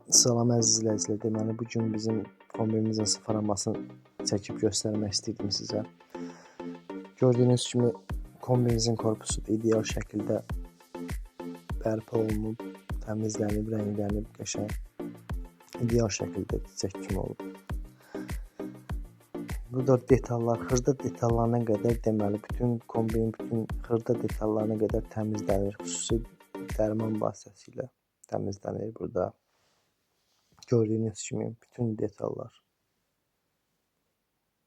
Salam əziz izləyicilər. Deməli bu gün bizim kombimizin sıfırlamasını çəkib göstərmək istəyirdim sizə. Gördüyünüz kimi kombimizin korpusu ideal şəkildə bərpa olunub, təmizlənib, rənglənib, qəşəng, ideal şəkildə çiçək kimi olub. Burada detallar, xırda detallarına qədər deməli bütün kombin, bütün xırda detallarına qədər təmizlənir. Xüsusi dərman vasitəsilə təmizlənir burada. Gördüyünüz kimi bütün detallar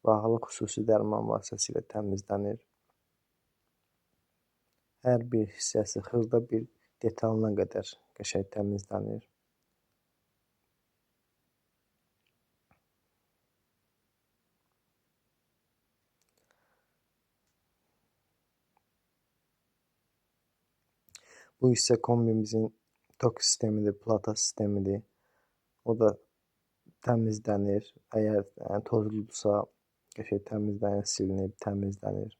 bağlı xüsusi dərman vasitəsilə təmizlənir. Hər bir hissəsi xırda bir detalına qədər qəşəng təmizlənir. Bu hissə kombimizin tok sistemidir, plata sistemidir. O da təmizlənir. Əgər tozludursa, qəşəng təmizlənir, silinib, təmizlənir.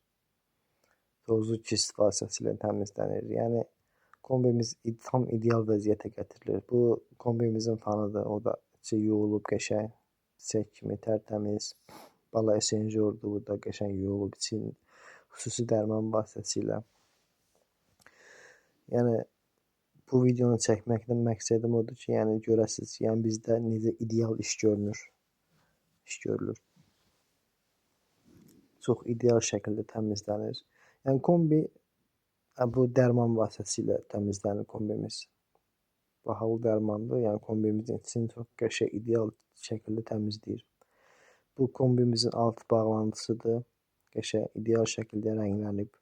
Tozlu kist vasitəsilə təmizlənir. Yəni kombimiz tam ideal vəziyyətə gətirilir. Bu kombimizin fanıdır. O da yuyulub qəşəng, çiçək kimi tərtəmiz. Bala esenjordur, bu da qəşəng yuyulub için xüsusi dərman vasitəsilə. Yəni bu videonu çəkməkdən məqsədim odur ki, yəni görəsiniz, yəni bizdə necə ideal iş görülür. Çox ideal şəkildə təmizlənir. Yəni kombi bu dərman vasitəsilə təmizlənir kombimiz. Bahalı dərmandır, yəni kombimizin içini çox qəşəng ideal şəkildə təmizləyir. Bu kombimizin alt bağlantısıdır. Qəşəng ideal şəkildə rənglənib.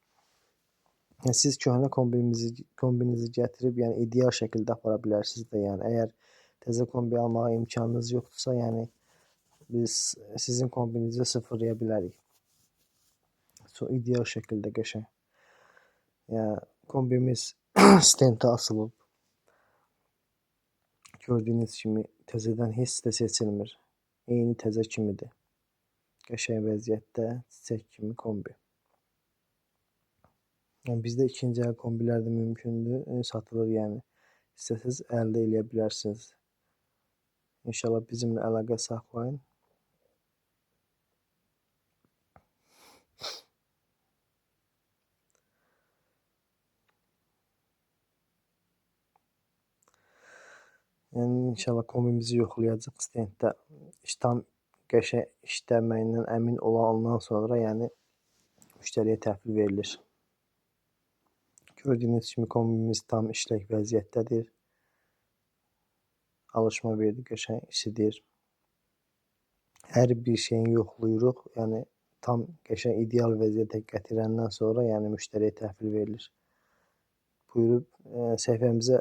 Yəni siz köhnə kombinizi gətirib, yəni ideal şəkildə apara bilərsiniz də. Yəni əgər təzə kombi almağa imkanınız yoxdursa, yəni biz sizin kombinizi sıfırlaya bilərik. Çox ideal şəkildə qəşəng. Yəni kombimiz stentə asılıb. Gördüyünüz kimi təzədən heç də seçilmir. Eyni təzə kimidir. Qəşəng vəziyyətdə çiçək kimi kombi. Yəni bizdə ikinci əl kombilər də mümkündür, satılır, yəni istəsəz əldə eləyə bilərsiniz. İnşallah bizimlə əlaqə saxlayın. Yəni inşallah kombimizi yoxlayacaq stentdə. Tam qəşəng işləməyindən əmin olandan sonra, yəni müştəriyə təhvil verilir. Gördüyünüz kimi kombimiz tam işlək vəziyyətdədir. Alışma verdi, qəşəng isidir. Hər bir şeyin yoxlayırıq. Yəni tam qəşəng ideal vəziyyətə gətirəndən sonra, yəni müştəriyə təhvil verilir. Buyurub səhifəmizə